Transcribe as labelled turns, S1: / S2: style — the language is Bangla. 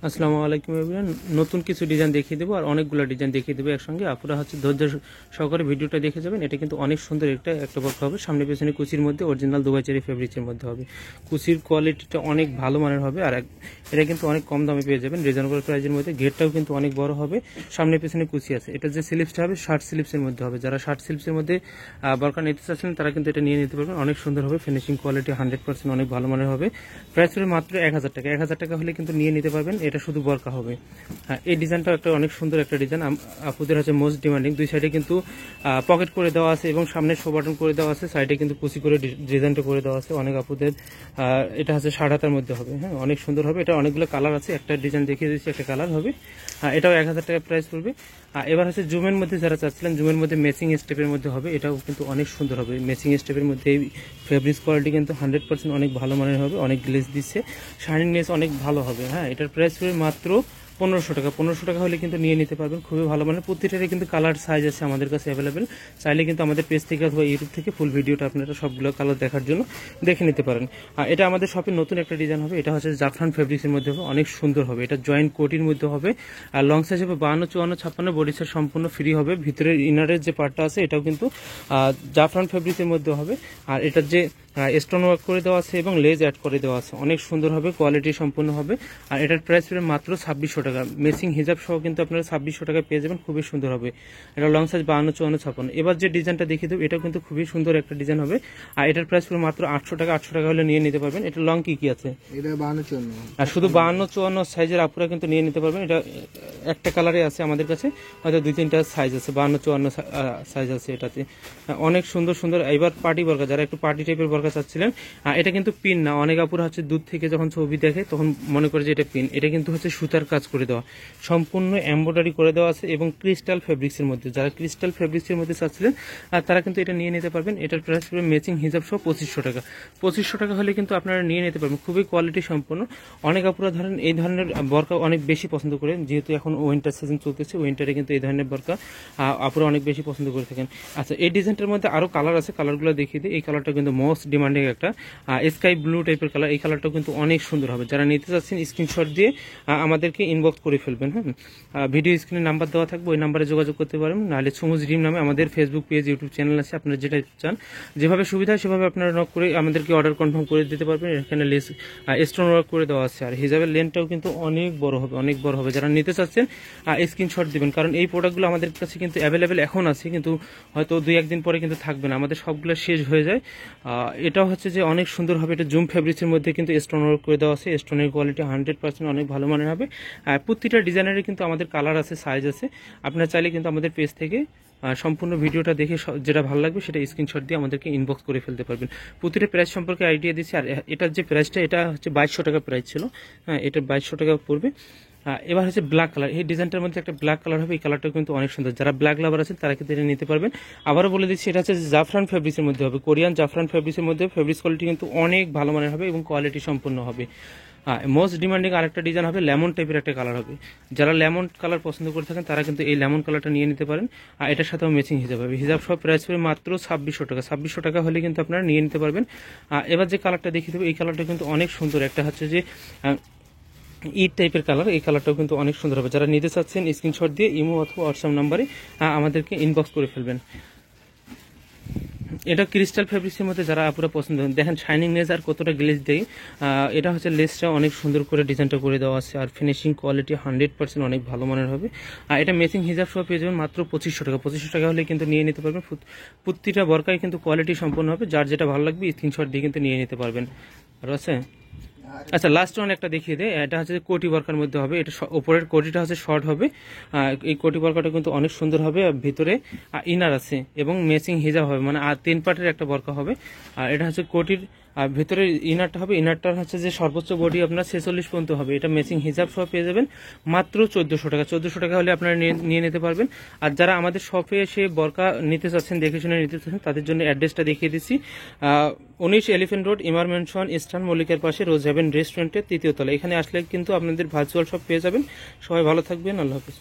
S1: আসসালামু আলাইকুম এভরিওয়ান। নতুন কিছু ডিজাইন দেখিয়ে দেবো আর অনেকগুলো ডিজাইন দেখিয়ে দেবো একসঙ্গে। আপনারা ধৈর্য সহকারে ভিডিওটা দেখে যাবেন। এটা কিন্তু অনেক সুন্দর একটা বর্ক হবে। সামনে পেছনে কুচির মধ্যে অরিজিনাল দুবাই চেরি ফেব্রিক্সের মধ্যে হবে। কুচির কোয়ালিটিটা অনেক ভালো মানের হবে আর এটা কিন্তু অনেক কম দামে পেয়ে যাবেন রিজনেবল প্রাইসের মধ্যে। ঘেরটাও কিন্তু অনেক বড় হবে, সামনে পেছনে কুচি আছে। এটা যে স্লিপসটা হবে শার্ট স্লিপসের মধ্যে হবে। যারা শার্ট স্লিপসের মধ্যে বর্কা নিতে চাচ্ছেন তারা কিন্তু এটা নিয়ে নিতে পারবেন। অনেক সুন্দর হবে, ফিনিশিং কোয়ালিটি 100% অনেক ভালো মানের হবে। প্রাইস হবে মাত্র 1000 টাকা। 1000 টাকা হলে কিন্তু নিয়ে নিতে পারবেন। এটা শুধু বর্কা হবে। হ্যাঁ, এই ডিজাইনটা একটা অনেক সুন্দর একটা ডিজাইন। আপুদের হচ্ছে মোস্ট ডিমান্ডিং। দুই সাইডে কিন্তু পকেট করে দেওয়া আছে এবং সামনে শো বাটন করে দেওয়া আছে। সাইডে কিন্তু কুচি করে ডিজাইনটা করে দেওয়া আছে। অনেক আপুদের এটা হচ্ছে 7.5 মধ্যে হবে। হ্যাঁ, অনেক সুন্দর হবে। এটা অনেকগুলো কালার আছে, একটা ডিজাইন দেখিয়ে দিচ্ছি, একটা কালার হবে। এটাও 1000 টাকা প্রাইস পড়বে। এবার হচ্ছে জুমের মধ্যে যারা চাচ্ছিলেন, জুমের মধ্যে ম্যাচিং স্টেপের মধ্যে হবে। এটাও কিন্তু অনেক সুন্দর হবে। ম্যাচিং স্টেপের মধ্যে এই ফেব্রিক্স কোয়ালিটি কিন্তু 100% অনেক ভালো মানের হবে। অনেক গ্লেজ দিচ্ছে, শাইনিংনেস অনেক ভালো হবে। হ্যাঁ, এটার প্রাইস পড়বে মাত্র 1500 টাকা। 1500 টাকা হলে কিন্তু নিয়ে নিতে পারবেন। খুবই ভালো মানের, প্রতিটারই কিন্তু কালার সাইজ আছে আমাদের কাছে অ্যাভেলেবেল। চাইলে কিন্তু আমাদের পেজ থেকে অথবা ইউটিউব থেকে ফুল ভিডিওটা আপনারা সবগুলো কালার দেখার জন্য দেখে নিতে পারেন। এটা আমাদের শপে নতুন একটা ডিজাইন হবে। এটা হচ্ছে জাফরান ফেব্রিক্সের মধ্যে হবে, অনেক সুন্দর হবে। এটা জয়েন্ট কোটির মধ্যে হবে আর লং সাইজ হবে 52, 54, 56। বডি সাইজ সম্পূর্ণ ফ্রি হবে। ভিতরের ইনারের যে পার্টটা আছে এটাও কিন্তু জাফরান ফেব্রিক্সের মধ্যে হবে। আর এটার যে স্টোন ওয়ার্ক করে দেওয়া আছে এবং লেজ অ্যাড করে দেওয়া আছে, অনেক সুন্দর হবে, কোয়ালিটি সম্পূর্ণ হবে। আর এটার প্রাইস পড়বে মাত্র 2600 টাকা। মেসিং হিজাব সহ কিন্তু আপনারা 2600 টাকা পেয়ে যাবেন। খুবই সুন্দর হবে। এটা লং সাইজ 52, 54, 56। এবার যে ডিজাইনটা দেখিয়ে দেবো এটাও কিন্তু খুবই সুন্দর একটা ডিজাইন হবে। আর এটার প্রাইস পড়বে মাত্র 800 টাকা। 800 টাকা হলে নিয়ে নিতে পারবেন। এটা লং কি আছে?
S2: এটা 52, 54।
S1: আর শুধু 52, 54 সাইজের আপুরা কিন্তু নিয়ে নিতে পারবেন। এটা একটা কালারে আছে আমাদের কাছে, হয়তো 2-3টা সাইজ আছে। 52, 54 সাইজ আছে এটাতে। অনেক সুন্দর সুন্দর। এবার পার্টি বর্কা, যারা একটু পার্টি টাইপের বর্কা চাচ্ছিলেন, এটা কিন্তু পিন না। অনেক আপুরা হচ্ছে দূর থেকে যখন ছবি দেখে তখন মনে করে যে এটা পিন। এটা কিন্তু হচ্ছে সুতার কাজ করে দেওয়া, সম্পূর্ণ এমব্রয়ডারি করে দেওয়া আছে এবং ক্রিস্টাল ফেব্রিক্সের মধ্যে। যারা ক্রিস্টাল ফেব্রিক্সের মধ্যে চাচ্ছিলেন তারা কিন্তু এটা নিয়ে নিতে পারবেন। এটার প্রাইস পড়বে ম্যাচিং হিসাব সহ 2500 টাকা। 2500 টাকা হলে কিন্তু আপনারা নিয়ে নিতে পারবেন। খুবই কোয়ালিটি সম্পন্ন। অনেক আপুরা ধরেন এই ধরনের বর্কা অনেক বেশি পছন্দ করে, যেহেতু এখন উইন্টার সিজন চলতেছে। উইন্টারে কিন্তু এই ধরনের বর্কা আপুরা অনেক বেশি পছন্দ করে থাকেন। আচ্ছা, এই ডিজাইনটার মধ্যে আরো কালার আছে, কালারগুলো দেখিয়ে দিই। এই কালারটা কিন্তু মোস্ট ডিমান্ডিং একটা স্কাই ব্লু টাইপের কালার। এই কালারটাও কিন্তু অনেক সুন্দর হবে। যারা নিতে চাচ্ছেন স্ক্রিনশট দিয়ে আমাদেরকে ইনবক্স করে ফেলবেন। হ্যাঁ, ভিডিও স্ক্রিনে নাম্বার দেওয়া থাকবে, ওই নাম্বারে যোগাযোগ করতে পারেন। নাহলে সবুজ ড্রিম নামে আমাদের ফেসবুক পেজ, ইউটিউব চ্যানেল আছে। আপনারা যেটা চান, যেভাবে সুবিধা হয় সেভাবে আপনারা নক করে আমাদেরকে অর্ডার কনফার্ম করে দিতে পারবেন। এখানে লেস স্টোন ওয়ার্ক করে দেওয়া আছে আর হিজাবের লেন্থটাও কিন্তু অনেক বড় হবে, অনেক বড় হবে। যারা নিতে চাচ্ছেন স্ক্রিনশট দিবেন, কারণ এই প্রোডাক্টগুলো আমাদের কাছে কিন্তু অ্যাভেলেবেল এখন আছে, কিন্তু হয়তো 2-1 দিন পরে কিন্তু থাকবে না, আমাদের সবগুলো শেষ হয়ে যায়। এটাও হচ্ছে যে অনেক সুন্দর হবে। এটা জুম ফেব্রিক্সের মধ্যে কিন্তু স্টোন ওয়ার্ক করে দেওয়া আছে। স্টোনের কোয়ালিটি 100% অনেক ভালো মানের হবে। প্রতিটা ডিজাইনারে কিন্তু আমাদের কালার আছে, সাইজ আছে। আপনারা চাইলে কিন্তু আমাদের পেজ থেকে সম্পূর্ণ ভিডিওটা দেখে যেটা ভালো লাগবে সেটা স্ক্রিনশট দিয়ে আমাদেরকে ইনবক্স করে ফেলতে পারবেন। প্রতিটা প্রাইস সম্পর্কে আইডিয়া দিচ্ছি। আর এটার যে প্রাইসটা, এটা হচ্ছে 2200 টাকা প্রাইস ছিল। হ্যাঁ, এটা 2200 টাকা পড়বে। এবার হচ্ছে ব্ল্যাক কালার। এই ডিজাইনটার মধ্যে একটা ব্ল্যাক কালার হবে। এই কালারটা কিন্তু অনেক সুন্দর। যারা ব্ল্যাক লাভার আছেন তারা কিন্তু এটা নিতে পারবেন। আবারও বলে দিচ্ছি, এটা হচ্ছে জাফরান ফেব্রিক্সের মধ্যে হবে। কোরিয়ান জাফরান ফেব্রিক্সের মধ্যে। ফেব্রিক্স কোয়ালিটি কিন্তু অনেক ভালো মানের হবে এবং কোয়ালিটি সম্পূর্ণ হবে। মোস্ট ডিমান্ডিং আরেকটা ডিজাইন হবে, লেমন টাইপের একটা কালার হবে। যারা লেমন কালার পছন্দ করে থাকেন তারা কিন্তু এই লেমন কালারটা নিয়ে নিতে পারেন। আর এটার সাথেও ম্যাচিং হিজাব হবে। হিজাব সব প্রাইস হবে মাত্র 2600 টাকা। 2600 টাকা হলে কিন্তু আপনারা নিয়ে নিতে পারবেন। এবার যে কালারটা দেখিয়ে দেবো, এই কালারটা কিন্তু অনেক সুন্দর। একটা হচ্ছে যে ইট টাইপের কালার। এই কালারটাও কিন্তু অনেক সুন্দর হবে। যারা নিতে চাচ্ছেন স্ক্রিনশট দিয়ে ইমো অথবা হোয়াটসঅ্যাপ নাম্বারে আমাদেরকে ইনবক্স করে ফেলবেন। এটা ক্রিস্টাল ফেব্রিক্সের মধ্যে যারা আপুরা পছন্দ করেন, দেখেন শাইনিং নেস আর কতটা গ্লেজ দেয়। এটা হচ্ছে লেসটা অনেক সুন্দর করে ডিজাইনটা করে দেওয়া আছে আর ফিনিশিং কোয়ালিটি 100% অনেক ভালো মানের হবে। আর এটা ম্যাচিং হিজাব সহ পেয়ে যাবেন মাত্র 2500 টাকা। 2500 টাকা হলে কিন্তু নিয়ে নিতে পারবেন। প্রতিটা বর্কায় কিন্তু কোয়ালিটি সম্পন্ন হবে। যার যেটা ভালো লাগবে স্ক্রিনশট দিয়ে কিন্তু নিয়ে নিতে পারবেন। আর আছে, আচ্ছা লাস্ট ওয়ান একটা দেখিয়ে দেয়। এটা হচ্ছে কোটি বর্কার মধ্যে হবে। এটা উপরের কোটিটা হচ্ছে শর্ট হবে। এই কোটি বর্কাটা কিন্তু অনেক সুন্দর হবে। ভিতরে ইনার আছে এবং ম্যাচিং হিজাব হবে, মানে 3 পার্টের একটা বর্কা হবে। আর এটা হচ্ছে কোটির ভিতরে ইনারটা হবে। ইনারটার হচ্ছে যে সর্বোচ্চ বডি আপনার 46 পর্যন্ত হবে। এটা ম্যাচিং হিজাব সহ পেয়ে যাবেন মাত্র 1400 টাকা। 1400 টাকা হলে আপনারা নিয়ে নিতে পারবেন। আর যারা আমাদের শপে এসে বর্কা নিতে চাচ্ছেন, দেখে শুনে নিতে চাচ্ছেন, তাদের জন্য অ্যাড্রেসটা দেখিয়ে দিচ্ছি। 19 এলিফেন্ট রোড, ইমার ম্যানশন, ইস্টার্ন মল্লিকের পাশে, রোজ হেভেন রেস্টুরেন্টের 3য় তলা। এখানে আসলে কিন্তু আপনাদের ভার্চুয়াল শপ পেয়ে যাবেন। সবাই ভালো থাকবেন। আল্লাহ হাফেজ।